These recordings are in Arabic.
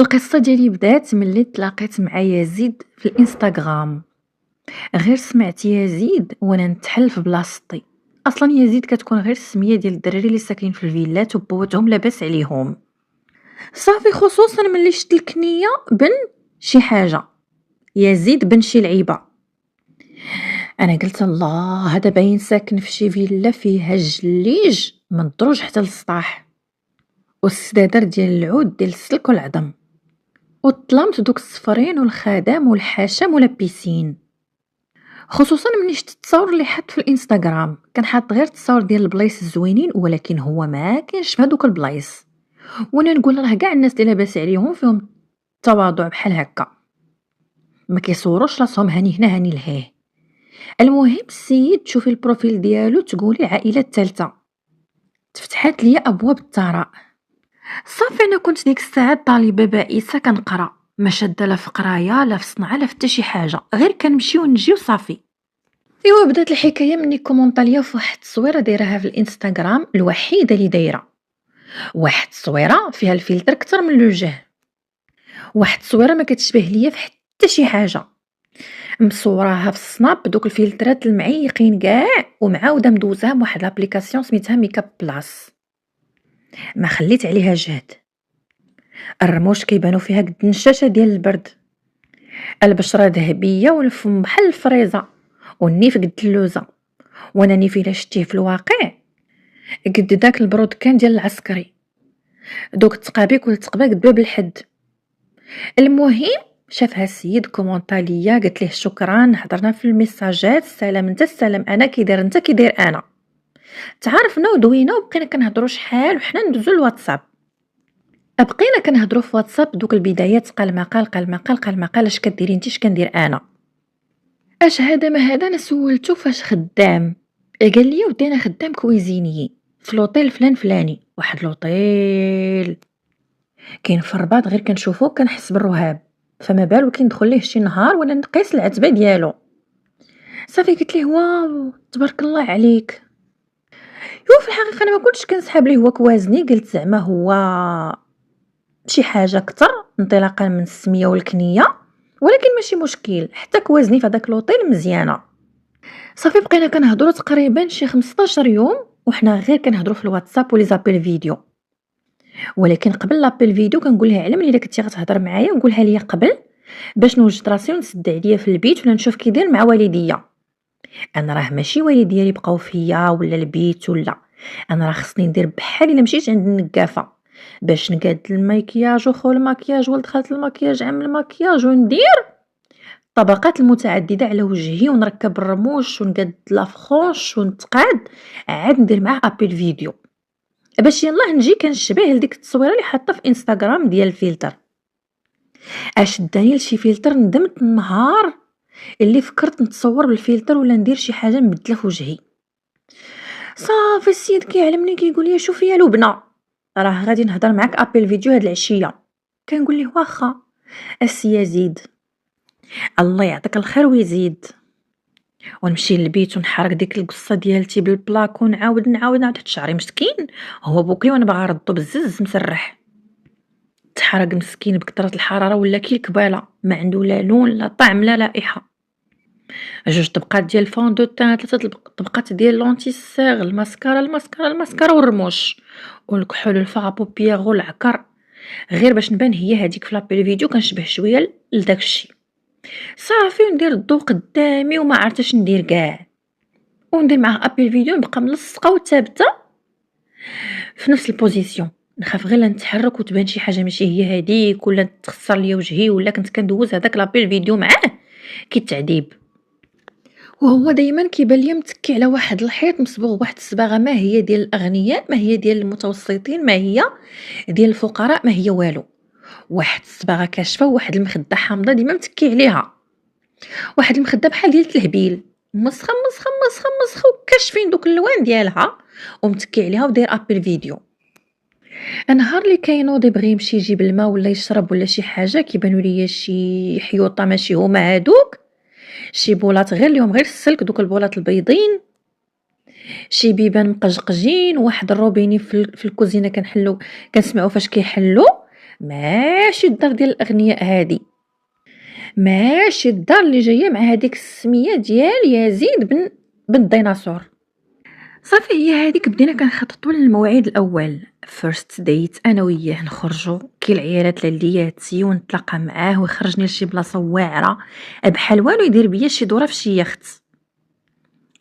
القصة ديالي بدات ملي تلاقيت مع يزيد في الإنستغرام، غير سمعت يزيد وأنا نتحل في بلاصتي. أصلا يزيد كتكون غير السمية ديال الدراري اللي ساكنين في الفيلات وبوتهم لاباس عليهم. صافي خصوصا ملي شت الكنية بن شي حاجة، يزيد بن شي لعيبة. أنا قلت الله هذا باين ساكن في شي فيلا فيها الجليج من الدروج حتى للسطاح والسدادر ديال العود ديال السلك والعظم، وطلمت دوك الصفرين والخدم والحشم ولا بيسين. خصوصا ملي شفت التصاور اللي حط في الانستغرام، كان حاط غير التصاور ديال البلايص الزوينين ولكن هو ما كانش في هذوك البلايص. وانا نقول راه كاع الناس اللي لاباس عليهم فيهم تواضع بحال هكا، ما كيصوروش راسهم هاني هنا هاني لهيه. المهم السيد تشوفي البروفيل ديالو تقولي العائله الثالثه، تفتحات لي ابواب الثراء. صافي انا كنت ديك الساعه طالبه بائسه كنقرا، ما شاده لا في قرايه لا في صنعه لا في حتى شي حاجه، غير كنمشي ونجي وصافي. ايوا بدات الحكايه مني كومونطا ليا في واحد التصويره دايرها في الانستغرام، الوحيده اللي دايره واحد التصويره فيها الفلتر اكثر من الوجه، واحد التصويره ما كتشبه ليا في حتى شي حاجه، مصوراها في السناب بدوك الفلترات المعيقين كاع، ومعاوده مدوزاها بواحد لابليكاسيون سميتها ميك اب بلاس. ما خليت عليها جهد، الرموش كيبانوا فيها قد النشاشه ديال البرد، البشره ذهبيه والفم بحال الفريزه، والنيف قد اللوزه. وانا نيفي الا شتيه في الواقع قد داك البرود كان ديال العسكري، دوك التقابيك والتقبه قد باب الحد. المهم شافها السيد كومونطا ليا، قالت ليه شكرا، هضرنا في الميساجات، السلام انت السلام انا، كي داير انت كي داير انا، تعارفنا ودوينا وبقينا كنهضروا شحال وحنا ندوزو الواتساب. بقينا كنهضروا في واتساب دوك البدايات، قال ما قال قال ما قال قال ما قال، اش كديري انت اش كندير انا، اش هذا ما هذا. انا سولته فاش خدام، قال لي ودي انا خدام كويزيني في لوطيل فلان فلاني، واحد لوطيل كاين في الرباط غير كنشوفو كنحس بالرهاب، فما بالو كندخل ليه شي نهار وانا نقيس العتبه ديالو. صافي قلت ليه واو تبارك الله عليك. هو في الحقيقه انا ما كنتش كنسحاب ليه هو كوازني، قلت زعما هو شي حاجه اكثر انطلاقا من السميه والكنيه، ولكن ماشي مشكل، حتى كوازني في هذاك لوطيل مزيانه. صافي بقينا كنهضروا تقريبا شي 15 يوم وحنا غير كنهضروا في الواتساب ولي زابيل فيديو. ولكن قبل لابيل فيديو كنقول لها على ملي كنتي غتهضر معايا وقولها ليا قبل باش نوجد راسي ونسد عليا في البيت ولا نشوف كي داير مع والديا. انا راه ماشي والديا اللي بقاو فيا ولا البيت ولا، انا راه خصني ندير بحال الا مشيت عند النقافه باش نقاد المكياج وخو المكياج ولد خالة المكياج عم المكياج، وندير الطبقات المتعدده على وجهي ونركب الرموش ونقاد لافخونش ونتقاد، عاد ندير معاه ابيل فيديو باش يلاه نجي كنشبه لديك التصويره اللي حاطه في انستغرام ديال الفلتر. اش داني لشي فلتر ندمت النهار اللي فكرت نتصور بالفلتر ولا ندير شي حاجه نبدلها في وجهي. صافي السيد كيعلمني كيقول لي شوفي يا لبنى راه غادي نهضر معاك ابل فيديو هاد العشيه. كنقول ليه واخا السي يزيد، الله يعطيك الخير ويزيد. ونمشي للبيت ونحرك ديك القصه ديالتي بالبلاك ونعاود حتى شعري مسكين هو بوكلي وانا باغا نردو بالزز مسرح، تحرق مسكين بكثره الحراره ولا كي الكباله، ما عنده لا لون لا طعم لا رائحه. جوج طبقات ديال الفون دو تان، 3 طبقات ديال لونتي سيغ، الماسكارا والرموش والكحول الفا بوبيير والعكر، غير باش نبان هي هذيك في لابيل فيديو كنشبه شويه لداك الشيء. صافي ندير الضو قدامي وما عرفتش ندير كاع، وندير معاه ابيل فيديو نبقى ملصقه وثابته في نفس البوزيسيون، نخاف غير لا نتحرك وتبان شي حاجه ماشي هي هذيك ولا تخسر ليا وجهي، ولا كنت كندوز هذاك لابيل فيديو معاه كي التعذيب. وهو دايما كيبان ليا متكي على واحد الحيط مصبوغ بواحد الصباغه ما هي ديال الاغنياء ما هي ديال المتوسطين ما هي ديال الفقراء ما هي والو، واحد الصباغه كاشفه وواحد المخده حامضه ديما متكي عليها، واحد المخده بحال ديال الهبيل مسخه مسخه مسخه مسخه وكاشفين دوك اللوان ديالها ومتكي عليها وداير ابل فيديو. النهار اللي كينوض يبغي يمشي يجيب الماء ولا يشرب ولا شي حاجه كيبانوا ليا شي حيوطه ماشي هما هادوك، شي بولات غير اليوم غير السلك دوك البولات البيضين، شي بيبان مقجقجين، واحد الروبيني في الكوزينه كنحلو كنسمعوا فاش كيحلو ماشي الدار ديال الاغنياء هادي، ماشي الدار اللي جايه مع هذيك السميه ديال يزيد بن الديناصور. صافي هي هذيك بدينا كنخططوا للموعد الاول، فيرست ديت انا وياه نخرجوا كي العيالات للياتي ونتلاقى معاه ويخرجني لشي بلاصه واعره بحال والو يدير بيا شي دوره في شي يخت.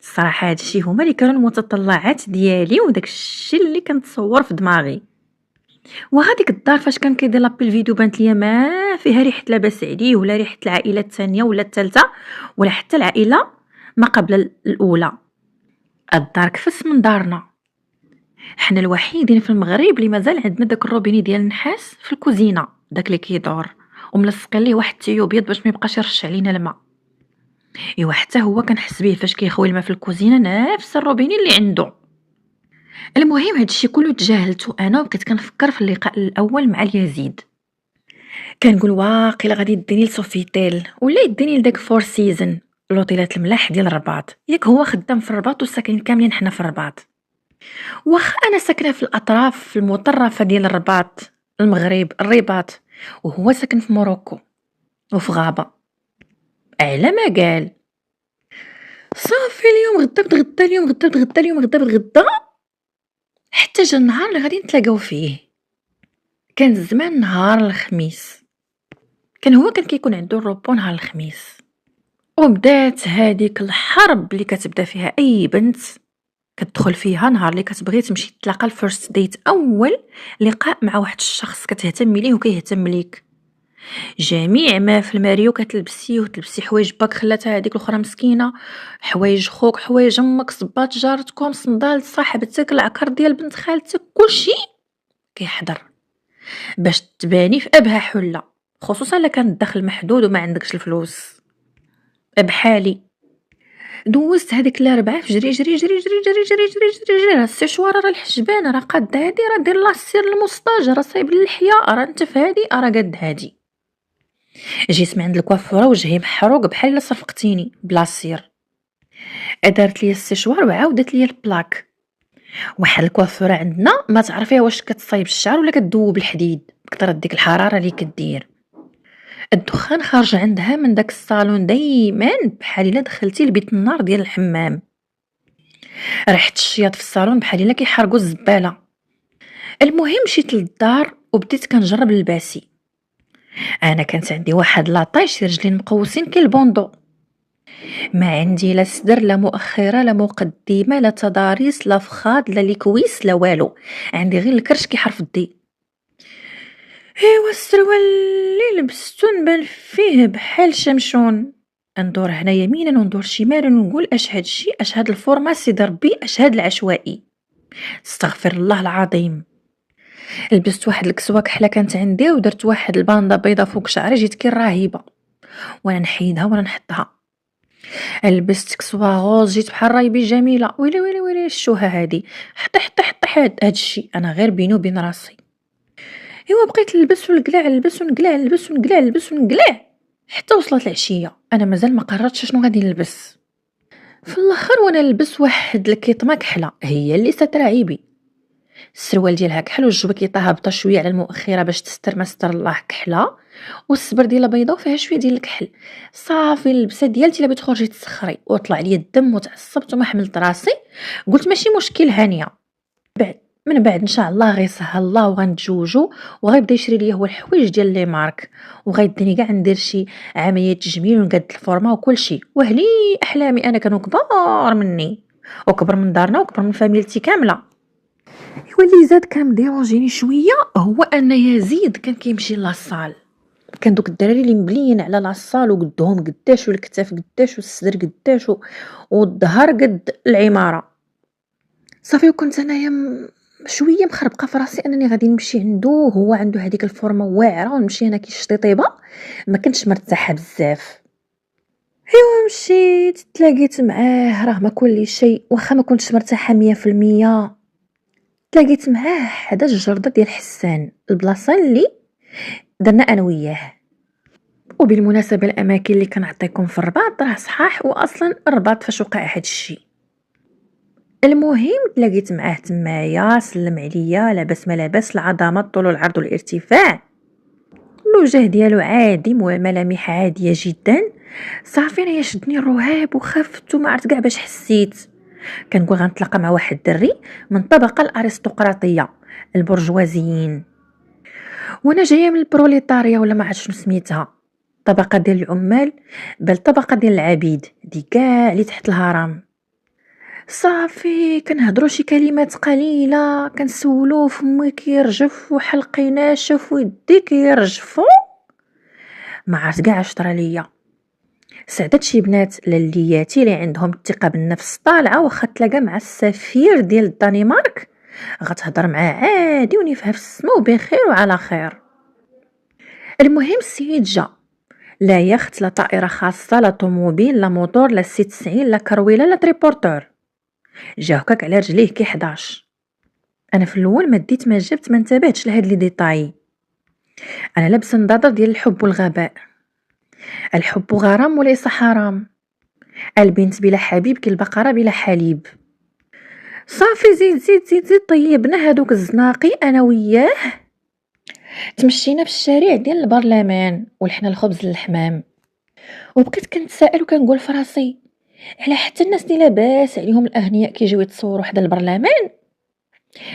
الصراحه هادشي هما اللي كانوا المتطلعات ديالي وداك الشيء اللي كنتصور في دماغي. وهذيك الدار فاش كان كيدير لابيل فيديو بانت ليا ما فيها ريحه لاباس عليه ولا ريحه العائله الثانيه ولا الثالثه ولا حتى العائله ما قبل الاولى. الدار كفس من دارنا، حنا الوحيدين في المغرب اللي مازال عندنا داك الروبيني ديال النحاس في الكوزينه، داك اللي كيدور وملصقين ليه واحد التيو بيض باش ما يبقاش يرش علينا الماء. ايوا حتى هو كنحس به فاش كيخوي الماء في الكوزينه نفس الروبيني اللي عنده. المهم هادشي كله تجاهلته انا وبقيت كنفكر في اللقاء الاول مع اليزيد. كنقول واقيلا غادي يديني لسوفيتيل ولا يديني لداك فور سيزون لوطيلات الملاح ديال الرباط، ياك هو خدام في الرباط وساكنين كاملين حنا في الرباط. واخا انا ساكنه في الاطراف في المطرفه ديال الرباط المغرب الرباط، وهو ساكن في موروكو وفي غابه. على ما قال صافي اليوم غدا بتغدا اليوم غدا بتغدا اليوم غدا بتغدا، حتى جا النهار اللي غادي نتلاقاو فيه. كان الزمان نهار الخميس، كان هو كيكون عنده الروبو نهار الخميس، وبدات هذيك الحرب اللي كتبدا فيها اي بنت كتدخل فيها نهار اللي كتبغي تمشي تلاقى الفيرست ديت، اول لقاء مع واحد الشخص كتهتمي ليه وكيهتم ليك. جميع ما في الماريو كتلبسيه وتلبسي حوايج باك خلاتها هذيك الاخرى مسكينه، حوايج خوك حوايج امك صباط جارتكم صندال صاحبتك العكر ديال بنت خالتك كلشي كيحضر باش تباني في ابها حله، خصوصا الا كان الدخل محدود وما عندكش الفلوس بحالي. دوزت هذيك الاربعه في جري جري جري جري جري جري جري جري راه السيشوار راه الحجبان راه قاد هادي راه دير لاسير المستاج راه صايب اللحيه راه انت في هادي راه قد هادي. جيت من عند الكوافوره وجهي محروق بحال الا صرفقتيني بلاصير، دارت لي السيشوار وعاودت لي البلاك. واحد الكوافوره عندنا ما تعرفيها واش كتصايب الشعر ولا كتذوب الحديد بكثرة ديك الحراره اللي كدير. الدخان خارج عندها من داك الصالون دايما بحال الا دخلتي لبيت النار ديال الحمام، ريحه الشياط في الصالون بحال الا كيحرقوا الزباله. المهم مشيت للدار وبديت كنجرب اللباسي. انا كانت عندي واحد لاطاي شي رجلين مقوسين كالبوندو، ما عندي لا صدر لا مؤخره لا مقدمه لا تضاريس لا فخاد لا ليكويس لا والو، عندي غير الكرش كيحرف الدي. ايوا السروال اللي لبستو نبان فيه بحال شمشون، ندور هنا يمينا وندور شمالا ونقول اش هادشي اش هاد الفورما سيدي ربي اش هاد العشوائي، استغفر الله العظيم. لبست واحد الكسوه كحله كانت عندي ودرت واحد الباندا بيضه فوق شعري جيت كي رهيبه، وانا نحيدها وانا نحطها. لبست كسوه غوز جيت بحال رايبي جميله، ويلي ويلي ويلي الشوهه هادي، حطي هادشي انا غير بيني وبين راسي. ايوا بقيت نلبس ونقلع نلبس ونقلع نلبس ونقلع نلبس ونقلع حتى وصلت العشيه انا مازال ما قررتش شنو غادي نلبس. في الاخر وانا نلبس واحد الكيطمه كحله هي اللي ستر عيبي، السروال ديالها كحل والجبكيطه هابطه شويه على المؤخره باش تستر ما ستر الله كحله، والصبر ديالها بيضاء وفيها شويه ديال الكحل. صافي اللبسه ديالتي لا بغيت تخرجي تسخري وطلع لي الدم وتعصبت وما حملت راسي، قلت ماشي مشكل هانيه من بعد ان شاء الله غيسهل الله وغنتزوجوا وغيبدا يشري لي هو الحوايج ديال لي مارك وغيديني كاع ندير شي عمليه تجميل ونقاد الفورمه وكل شيء، وهلي احلامي انا كانوا كبار مني وكبر من دارنا وكبر من فاميلتي كامله. يولي زاد كان مديرونجيني شويه هو ان يزيد كان كيمشي لاصال، كان دوك الدراري اللي مبليين على لاصال وقدهم قداش والكتاف قداش والصدر قداش والظهر قد العماره. صافي وكنت انايا شويه مخربقه في راسي انني غادي نمشي عنده وهو عنده هذيك الفورمه واعره ونمشي انا كيشطي طيبه، ما كنتش مرتاحه بزاف. ايوا مشيت تلاقيت معاه راه ما كل شيء واخا ما كنتش مرتاحه 100%. تلاقيت معاه حدا الجرده ديال حسان البلاصه اللي درنا انا وياه. وبالمناسبه الاماكن اللي كنعطيكم في الرباط راه صحاح واصلا الرباط فاش وقع هذا الشيء. المهم تلاقيت معاه تمايا سلم عليا لاباس ما لاباس العظمه الطول والعرض والارتفاع، الوجه ديالو عادي، ملامح عادية جدا. صافي انايا شدني الرهاب وخفت وما عرفت كاع باش حسيت. كنقول غنتلاقى مع واحد الدري من الطبقة الارستقراطية، البرجوازيين، وانا جايه من البروليتاريا ولا ما عرفت شنو سميتها، طبقة ديال العمال، بل طبقة ديال العبيد دي كاع اللي تحت الهرم. صافي كنهضروا شي كلمات قليله، كنسولو فمي كيرجف وحلقي ناشف ويدي كيرجفو، ما عرفت كاع اش طرا ليا. سعدت شي بنات للياتي اللي عندهم الثقه بالنفس طالعه، واخا تلاقى مع السفير ديال الدنمارك غتهضر معاه عادي ونفها في السما وبخير وعلى خير. المهم السيد جا، لا يخت لا طائره خاصه لا طوموبيل لا موتور لا سي 90 لا كرويله لا تريبورتور، جا هكاك على رجليه كي 11. انا في الاول ما ديت ما جبت ما انتبهتش لهاد لي ديتاي. انا لابسه نضاضر ديال الحب والغباء. الحب غرام وليس حرام، البنت بلا حبيب كالبقره بلا حليب. صافي زيد زيد زيد زيد طيبنا هادوك الزناقي انا وياه، تمشينا في الشارع ديال البرلمان ولحنا الخبز للحمام. وبقيت كنتسائل وكنقول فراسي على حتى الناس اللي لاباس عليهم الاغنياء كيجيو يتصوروا حدا البرلمان.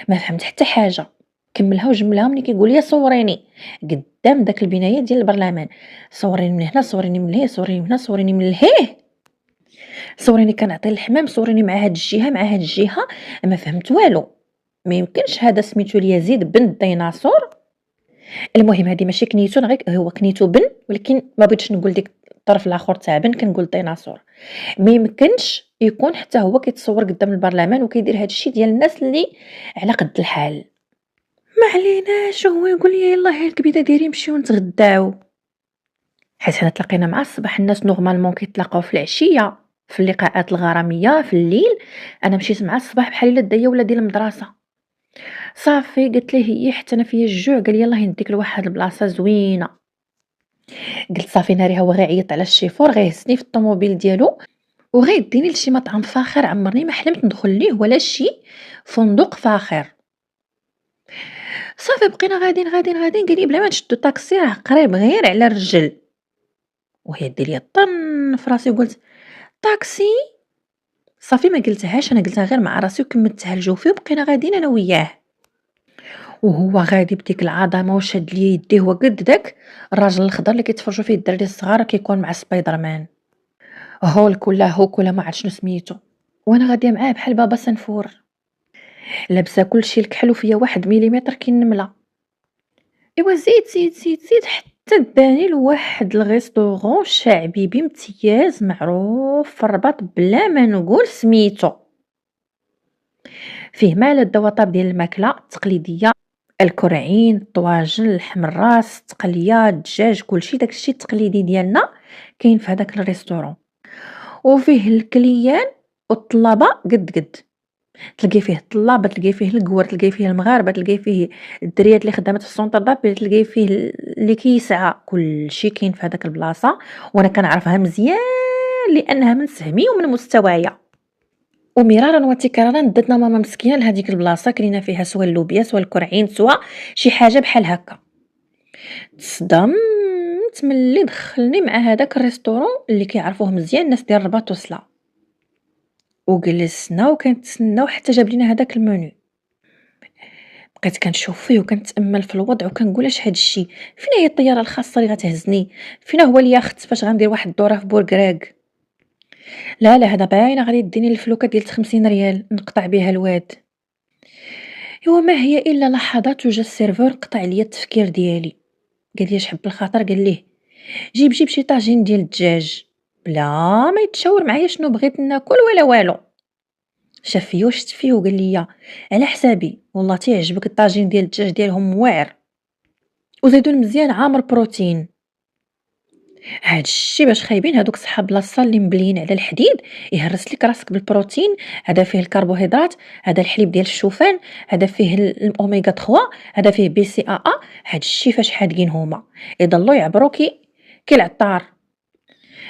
ما فهمت حتى حاجه. كملها وجملها ملي كيقول لي صوريني قدام داك البنايه ديال البرلمان، صوريني من هنا صوريني من لهيه صوريني من هنا صوريني من لهيه، صوريني كنعطي الحمام صوريني مع هاد الجهه مع هاد الجهه. ما فهمت والو. ما يمكنش هذا سميتو اليزيد بن الديناصور. المهم هذه ماشي كنيتو، غير هو كنيتو بن، ولكن ما بغيتش نقول ديك الطرف الاخر تاع بن، كنقول ديناصور. ما يمكنش يكون حتى هو كيتصور قدام البرلمان وكيدير هذا الشيء ديال الناس اللي على قد الحال. ما عليناش، هو يقول لي يلا هي الكبيده ديري نمشيو نتغداو، حيت حنا تلاقينا مع الصباح. الناس نورمالمون كيتلاقاو في العشيه في اللقاءات الغراميه في الليل، انا مشيت مع الصباح بحال الا دايه ولا ديال المدرسه. صافي قلت ليه هي حتى انا فيا الجوع، قال لي يلاه نديك لواحد البلاصه زوينه. قلت صافي ناري هو غيعيط على الشيفور غيهزني في الطوموبيل ديالو وغيديني لشي مطعم فاخر عمرني ما حلمت ندخل ليه ولا شي فندق فاخر. صافي بقينا غاديين غاديين غاديين، قال لي بلا ما نشدو طاكسي راه قريب غير على الرجل. وهي دير لي طن في راسي وقلت طاكسي. صافي ما قلتهاش، انا قلتها غير مع راسي وكملتها لجوفي وبقينا غاديين انا وياه. وهو غادي بديك العظمه وشاد لي يديه وقد داك الراجل الخضر اللي كيتفرجوا فيه الدراري الصغار كيكون مع سبايدر مان، هولك ولا هوك ولا ما عرفت شنو سميتو. وانا غاديه معاه بحال بابا سنفور، لابسه كلشي الكحل وفيا 1 مليمتر كنمله. ايوا زيد زيد زيد زيد حتى داني لواحد الغيستورون شعبي بامتياز معروف في الرباط بلا ما نقول سميتو، فيه ما لذ وطاب ديال الماكله التقليديه، الكرعين الطواجن لحم الراس التقليه الدجاج كلشي داكشي التقليدي ديالنا كاين في هذاك الريستورون. وفيه الكليان والطلبه قد قد، تلقي فيه الطلابه تلقي فيه الكور تلقي فيه المغاربه تلقي فيه الدريات اللي خدامات في السونتر دابيل تلقي فيه اللي كيسعى، كلشي كاين في هذاك البلاصه. وانا كنعرفها مزيان لانها من سهمي ومن مستوايا. ومرارا وتكرارا دتنا ماما مسكينه لهذيك البلاصه كلينا فيها سوا اللوبيا سوا الكرعين سوا شي حاجه بحال هكا. تصدمت ملي دخلني مع هذاك الريستورون اللي كيعرفوه مزيان الناس ديال الرباط وصله، وجلسنا وكنتسناو حتى جاب لينا هذاك المنيو. بقيت كنشوف فيه وكنتامل في الوضع وكنقول اش هاد الشيء، فين هي الطياره الخاصه اللي غتهزني، فين هو اليخت فاش غندير واحد الدوره في بوركراك. لا لا هذا باينه غادي يديني الفلوكه ديال 50 ريال نقطع بها الواد. ايوا ما هي الا لحظات وجا السيرفور قطع ليا التفكير ديالي، قال لي اش حب الخاطر، قال ليه جيب شي طاجين ديال الدجاج بلا ما يتشاور معايا شنو بغيت ناكل ولا والو. شاف فيا وشت فيه وقال لي على حسابي والله تيعجبك الطاجين ديال الدجاج ديالهم واعر وزيدون مزيان عامر بروتين. هاد الشيء باش خايبين هادوك صحاب لاصال اللي مبليين على الحديد يهرس لك راسك بالبروتين، هذا فيه الكربوهيدرات، هذا الحليب ديال الشوفان، هذا فيه الاوميغا 3، هذا فيه بي سي ا. هاد الشيء فاش حادقين هما يضلوا يعبروكي كي العطار.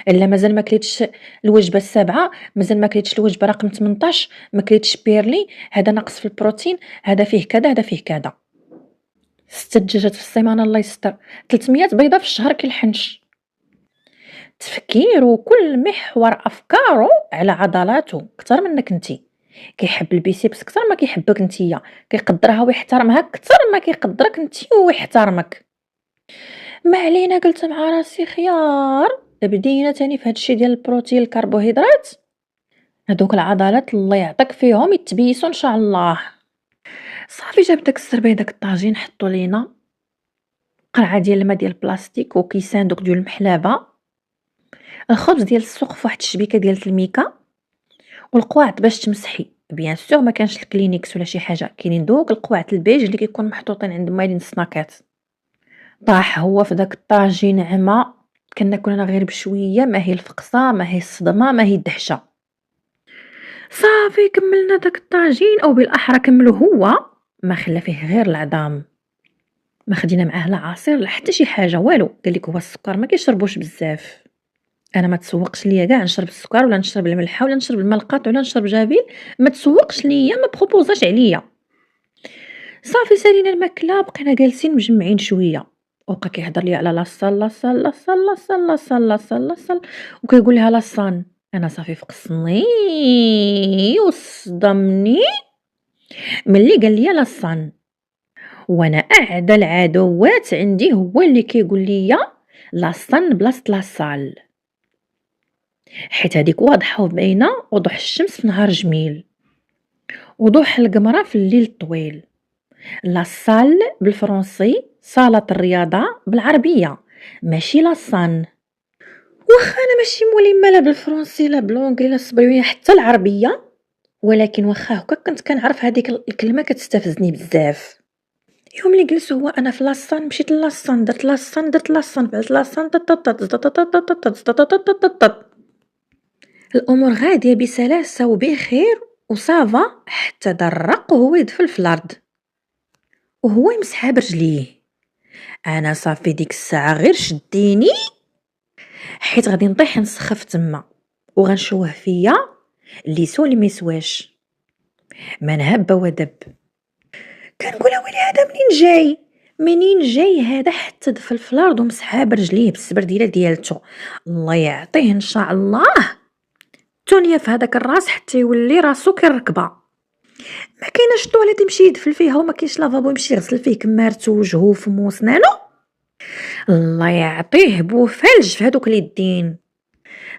الا مازال ما كليتش الوجبه السابعه، مازال ما كليتش الوجبه رقم 18، ما كليتش بيرلي، هذا نقص في البروتين، هذا فيه كذا هذا فيه كذا. 6 دجاجات في السيمانه الله يستر، 300 بيضه في الشهر كيلحنش. تفكير وكل محور افكاره على عضلاته اكثر منك انتي، كيحب البيسيبس اكثر ما كيحبك نتيا، كيقدرها ويحترمها اكثر ما كيقدرك انتي ويحترمك. ما علينا، قلت مع راسي خيار بدينا تاني في هادشي ديال البروتين الكربوهيدرات، هادوك العضلات الله يعطيك فيهم يتبيسوا ان شاء الله. صافي جاب داك السربيه داك الطاجين حطو لينا قرعه ديال الماء ديال البلاستيك وكيسان دوك ديال المحلابه، الخبز ديال السوق فواحد الشبيكه ديال الميكا، والقواعط باش تمسحي بيان سور ما كانش الكلينيكس ولا شي حاجه، كاينين دوك القواعط البيج اللي كيكون محطوطين عند مايدين السناكات. طاح هو في داك الطاجين عما، كناكل انا غير بشويه، ما هي الفقصه ما هي الصدمه ما هي الدهشه. صافي كملنا داك الطاجين، او بالاحرى كملو هو، ما خلى فيه غير العظام، ما خدينا معاه لا عصير لا حتى شي حاجه والو. قال لك هو السكر ما كيشربوش بزاف، انا ما تسوقش ليا كاع نشرب السكر ولا نشرب الملحه ولا نشرب الماء القاطع ولا نشرب جافيل، ما تسوقش ليا، ما بروبوزاش عليا. صافي سالينا الماكله، بقينا جالسين مجمعين شويه، وبقى كيهضر لي على لاصال لاصال لاصال لاصال لاصال لاصال لاصال، وكيقول لها لاصان. انا صافي فقصني وصدمني ملي قال لي لاصان، وانا اعدى العدوات عندي هو اللي كيقول لي لاصان بلاصه لاصال، حيت هذيك واضحه وباينه، وضوح الشمس في نهار جميل، وضوح القمره في الليل الطويل. لاصال بالفرنسي صاله الرياضه بالعربيه، ماشي لاصان. واخا انا ماشي ملمه لا بالفرنسي لا بالونجلي لا الصبيونيه حتى العربيه، ولكن واخا هكا كنت كنعرف هذيك الكلمه كتستفزني بزاف. يوم اللي جلس هو انا في لاصان، مشيت لاصان، درت لاصان، درت لاصان، فعلت لاصان، الامور غاديه بسلاسه وبخير وصافا، حتى درق وهو يدفل في الارض وهو يمسحها برجليه. انا صافي ديك الساعه غير شديني، حيت غادي نطيح نسخف تما وغنشوه فيا اللي سولي ما يسواش. ما نهب ودب، كنقول ويلي هذا منين جاي هذا حتى دفل في الارض ومسحها برجليه بالسبرديله ديالته، الله يعطيه ان شاء الله تونيا في هذاك الراس حتى يولي راسو كالركبه. ما كايناش طواليت يمشي يدفل فيها وما كاينش لافابو يمشي يغسل فيه كمارته ووجهه وفمو وسنانو، الله يعطيه بوفلج في هذوك اليدين.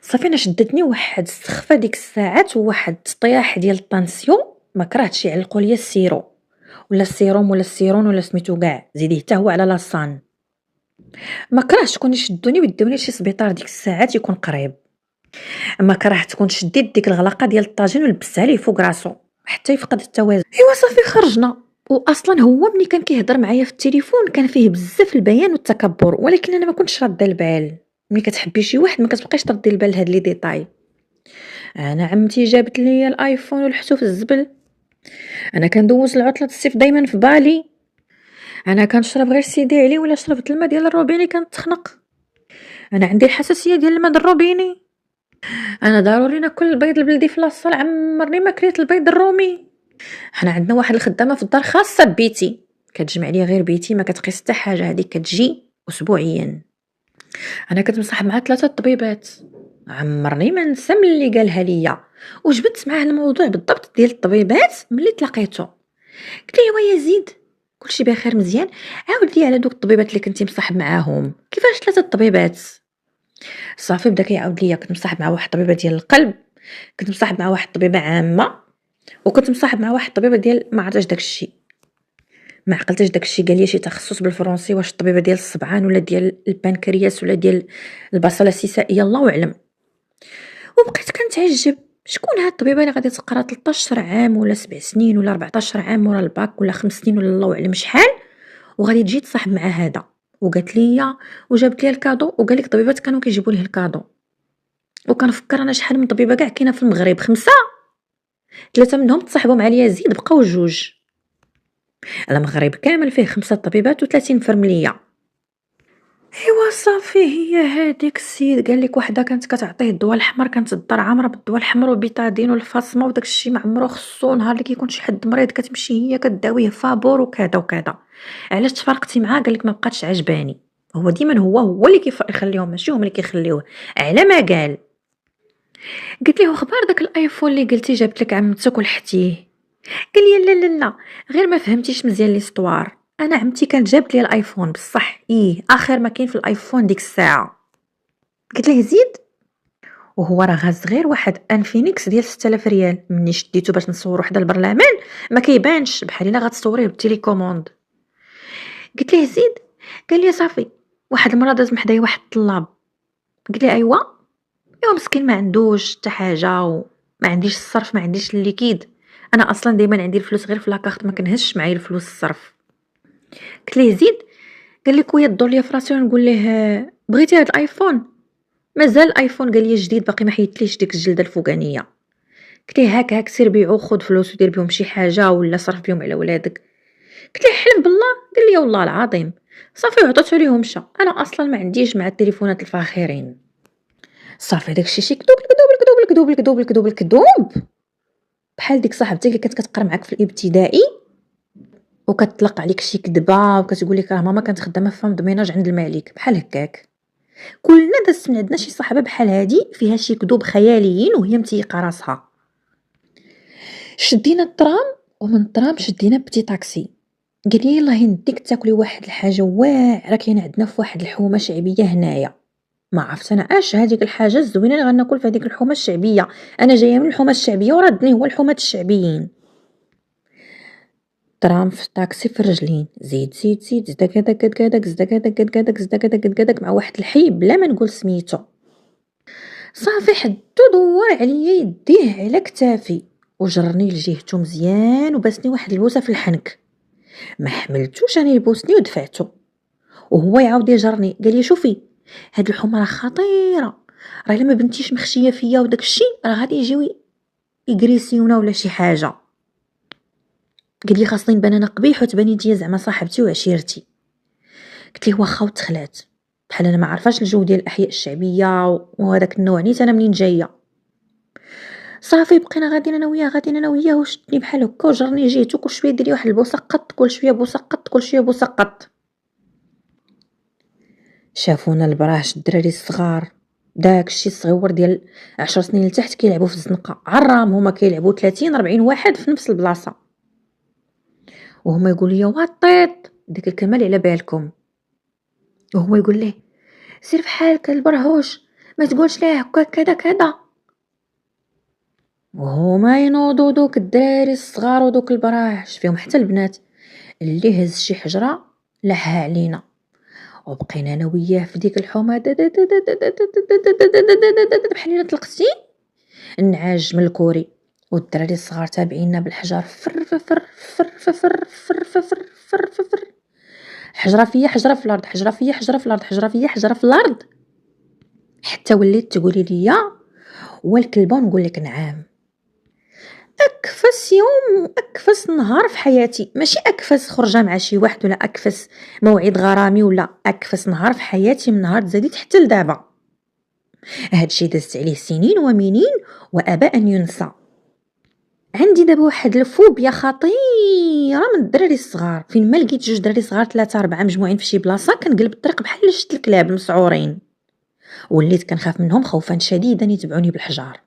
صافي انا شدتني واحد السخفه ديك الساعات وواحد الطياح ديال الطانسيون، ما كرهتش يعلقوا ليا السيرو ولا السيروم ولا السيرون ولا سميتو كاع، زيديه حتى هو على لاصان. ما كرهتش تكون يشدوني ويدوني لشي سبيطار ديك الساعات يكون قريب، ما كرهت تكون شديت ديك الغلقه ديال الطاجين ولبستها ليه فوق راسو حتى يفقد التوازن. ايوا صافي خرجنا، واصلا هو ملي كان كيهضر معايا في التليفون كان فيه بزاف البيان والتكبر، ولكن انا ما كنتش راده البال. ملي كتحبي شي واحد ما كتبقايش تردي البال لهاد لي ديطاي. انا عمتي جابت لي الايفون ولحتو في الزبل، انا كندوز العطله الصيف دائما في بالي، انا كنشرب غير سيدي علي ولا شربت الماء ديال الروبيني كنتخنق، انا عندي الحساسيه ديال الماء ديال الروبيني، انا ضروري ناكل البيض البلدي في لاصال، عمرني ما كليت البيض الرومي. حنا عندنا واحد الخدامه في الدار خاصه ببيتي، كتجمع لي غير بيتي، ما كتقيس حتى حاجه، هذيك كتجي اسبوعيا. انا كنت مصاحب مع 3 طبيبات، عمرني ما ننسى ملي قالها ليا، وجبت معاه الموضوع بالضبط ديال الطبيبات ملي تلاقيته. قلت له يا يزيد كلشي بخير مزيان، عاود لي على دوك الطبيبات اللي كنتي مصاحب معاهم، كيفاش 3 طبيبات؟ صافي بدا كيعاود ليا، كنت مصاحب مع واحد طبيبه ديال القلب، كنت مصاحب مع واحد طبيبه عامه، وكنت مصاحب مع واحد طبيبه ديال ما عرفتش داكشي، ما عقلتش داكشي، قال لي شي تخصص بالفرنسي، واش الطبيبه ديال الصبعان ولا ديال البنكرياس ولا ديال البصله السيسائيه الله اعلم. وبقيت كنتعجب شكون هاد الطبيبه اللي غادي تقرا 13 عام ولا 7 سنين ولا 14 عام ورا الباك ولا 5 سنين ولا الله اعلم شحال، وغادي تجي تصاحب مع هذا. وقالت لي وجابت لي الكادو، وقال لك طبيبات كانوا كيجيبوا ليه الكادو، وكنفكر انا شحال من طبيبه كاع كاينه في المغرب، 5، 3 منهم تصاحبوا مع اليزيد بقاو 2. المغرب كامل فيه 5 طبيبات و30 فرمليه. ايوا صافي هي هاديك السيد قال لك وحده كانت كتعطيه الضوا الأحمر، كانت الدار عامرة بالضوا الأحمر وبيتادين والفاصمة وداك الشي ما عمرو خصو، نهار اللي كيكون شي حد مريض كتمشي هي كداويه فابور وكذا وكذا. علاش تفارقتي معاه؟ قال لك ما بقاتش عجباني. هو ديما هو اللي يخليهم ماشي هما اللي كيخليوه على ما قال. قلت ليه اخبار داك الايفون اللي قلتي جابت لك عمتك ولحتيه؟ قال لي لا لا لا، غير ما فهمتيش مزيان ليستوار. انا عمتي كانت جابت لي الايفون بصح اخر ما كاين في الايفون ديك الساعه. قلت ليه زيد. وهو راه غاز غير واحد انفينيكس ديال 6000 ريال، مني شديتو باش نصور وحده البرلمان ما كيبانش بحال الا غتصوريه بالتليكوموند. قلت ليه زيد. قال لي صافي. واحد المره داز من حدايا واحد الطلاب. قلت ليه ايوا. ايوا مسكين ما عندوش حتى حاجه وما عنديش الصرف، ما عنديش الليكيد. انا اصلا دائما عندي الفلوس غير في لاكارت، ما كنهزش معايا الفلوس الصرف. قلت ليه زيد. قال لي خويا الدور ليا فراسي ونقول ليه بغيتي هاد الايفون؟ مازال الايفون قال لي جديد باقي ما حيدتليش ديك الجلده الفوقانيه. قلت ليه هاك سير بيعو خذ فلوس ودير بهم شي حاجه ولا صرف بهم على ولادك. قلت ليه حلف بالله. قال لي والله العظيم. صافي وعطيتو ليهم مشى. انا اصلا ما عنديش مع التليفونات الفاخرين. صافي داكشي شي كذوب الكذوب الكذوب الكذوب الكذوب الكذوب الكذوب، بحال ديك صاحبتك اللي كانت كتقرا معاك في الابتدائي وكتطلق عليك شي كذبه وكتقول لك راه ماما كانت خدامه في فام دوميناج عند المالك بحال هكاك. كلنا دازت من عندنا شي صاحبه بحال هادي فيها شي كذوب خياليين وهي متيقه راسها. شدينا الترام ومن الترام شدينا بتي طاكسي. قال لي يلاه نديك تاكلي واحد الحاجه واعره كاينه عندنا في واحد الحومه شعبيه هنايا. ما عرفت انا اش هذيك الحاجه الزوينه اللي غناكل في هذيك الحومه الشعبيه. انا جايه من الحومه الشعبيه وردني هو الحومات الشعبيين. ترام في الطاكسي في الرجلين زيد زيد زيد زدا كذا كذا كذا زدا كذا كذا كذا زدا كذا كذا كذا مع واحد الحي بلا ما نقول سميتو. صافي حدو دور عليا يديه على كتافي وجرني لجهته مزيان وباسني واحد البوسه في الحنك. ما حملتوش انا يبوسني ودفعته وهو يعاود يجرني. قال لي شوفي هاد الحومه راه خطيره، راه الا ما بنتيش مخشيه فيا وداك الشيء راه غادي يجيو يغريسيونا ولا شي حاجه. قال لي خاصني نبان انا قبيح وتباني انتيا زعما صاحبتي وعشيرتي. قلت ليه واخا وتخلات بحال انا ما عارفاش الجو ديال الاحياء الشعبيه وهذاك النوع نيت انا منين جايه. صافي بقينا غاديين انا وياه وشدني بحال هكا وجرني جيتو كل شويه يدير لي واحد البوسه قط كل شويه بوسه قط كل شويه بوسه قط. شافونا البراش الدراري الصغار داك الشي الصغيور ديال 10 سنين لتحت كيلعبوا في الزنقه عرام هما كيلعبوا 30 40 واحد في نفس البلاصه وهما يقول لي واطيط ديك الكلمه على بالكم. وهو يقول ليه سير بحالك البرهوش ما تقولش ليه هكا كذا كذا. وهما ينوضوا دوك الدراري الصغار ودوك البراش فيهم حتى البنات اللي هز شي حجره لاحها علينا. وبقينا انا وياه في ديك الحومه بحال الا طلقتي النعاج من الكوري والدراري الصغار تابعينا بالحجر فر فر فر فر فر فر فر فر فر حجره فيا حجره في الارض حجره فيا حجره في الارض حجره فيا حجره في الارض حتى وليت تقولي لي والكلبه ونقول لك نعم. اكفس يوم اكفس نهار في حياتي ماشي اكفس خرجه مع شي واحد ولا اكفس موعد غرامي ولا اكفس نهار في حياتي من نهار تزاديت حتى لدابا. هادشي دازت عليه سنين ومنين وابى ان ينسى. عندي دابا واحد الفوبيا خطيره من الدراري الصغار. فين ما لقيت جوج دراري صغار 3 4 مجموعين في شي بلاصه كنقلب الطريق بحال شت الكلاب المسعورين. وليت كنخاف منهم خوفا شديدا يتبعوني بالحجار.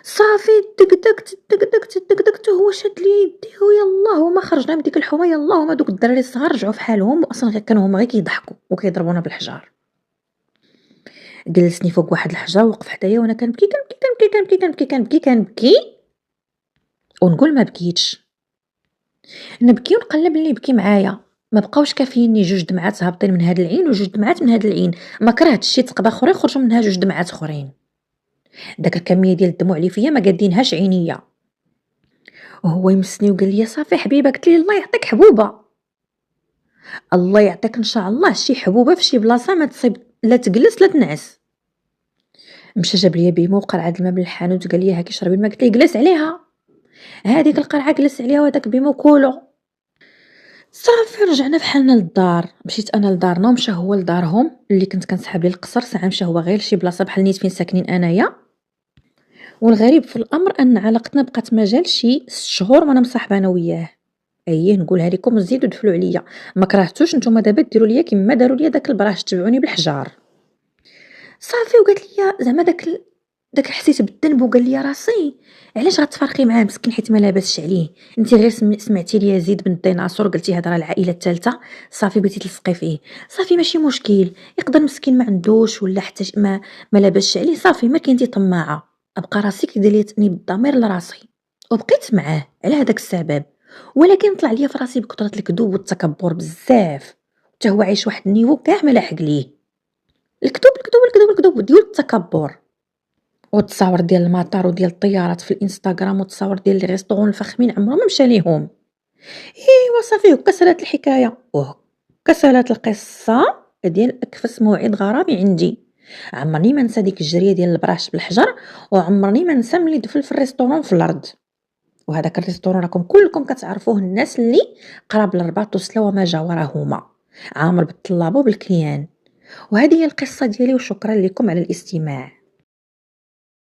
صافي دقدقت هو شاد لي يديه ويلاه وما خرجنا من ديك الحومه يلاه وما دوك الدراري الصغار رجعوا في حالهم واصلا كانوا هما غير كيضحكوا وكيضربونا بالحجار. جلسني فوق واحد الحجر وقف حدايا وانا كنبكي كنبكي كنبكي كنبكي كنبكي كنبكي كنبكي ونقول ما بكيتش. نبكي ونقلب اللي يبكي معايا ما بقاوش كافيني جوج دمعات هابطين من هاد العين وجوج دمعات من هاد العين. ما كرهتش شي تقبه اخرى يخرجوا منها جوج دمعات اخرين. داك الكميه ديال الدموع اللي فيا ما قادينهاش عينيا. وهو يمسني وقال لي صافي حبيبه. قلت لي الله يعطيك حبوبه. الله يعطيك ان شاء الله شي حبوبه في شي بلاصه ما تصيب لا تجلس لا تنعس. مشى جاب لي بيمو وقرعه الماء من الحانوت وقال لي هاكي شربي الماء. قلت لي جلس عليها هذيك القرعه جلس عليها وهذاك بيمو كولو. صافي رجعنا بحالنا للدار، مشيت أنا لدارنا ومشى هو لدارهم اللي كنت كنسحاب ليه القصر، ساعة مشى هو غير لشي بلاصة بحال نيت فين ساكنين أنايا. والغريب في الأمر أن علاقتنا بقات مجال شي 6 شهور وأنا مصاحبة أنا وياه. أييه نقولها لكم وزيدوا دفلوا عليا، ما كرهتوش نتوما دابا ديروا ليا كيما داروا ليا داك البراش، تبعوني بالحجار. صافي وقالت لي زعما داك حسيت بالذنب وقال لي راسي علاش غتفارقي معاه مسكين حيت ما لاباسش عليه، انت غير سمعتي لي يزيد بن الديناصور قلتي هضره على العائله الثالثه، صافي بغيتي تلصقي فيه. صافي ماشي مشكل، يقدر مسكين ما عندوش ولا حتى ما لاباسش عليه، صافي ما كاين انت طماعه. ابقى راسي كي لي تاني بالضمير لراسي وبقيت معاه على هذاك السبب. ولكن طلع لي في راسي بكثره الكذوب والتكبر بزاف، حتى هو عايش واحد النيفو كاع ما لاحق ليه. الكذوب الكذوب الكذوب الكذوب ديال التكبر، والتصاور ديال المطار وديال الطيارات في الانستغرام والتصاور ديال لي ريستورون الفخمين عمره ما مشى ليهم. ايوا صافي هكا سالات الحكايه وهكا سالات القصه ديال اكفس موعد غرامي عندي. عمرني ما نسى ديك الجريه ديال البراش بالحجر، وعمرني ما نسى ملي دفل في الريستورون في الارض. وهذاك الريستورون راكم كلكم كتعرفوه، الناس اللي قراب للرباط وسلا وما جاورهما، عامر بالطلاب وبالكليان. وهذه هي القصه ديالي وشكرا لكم على الاستماع.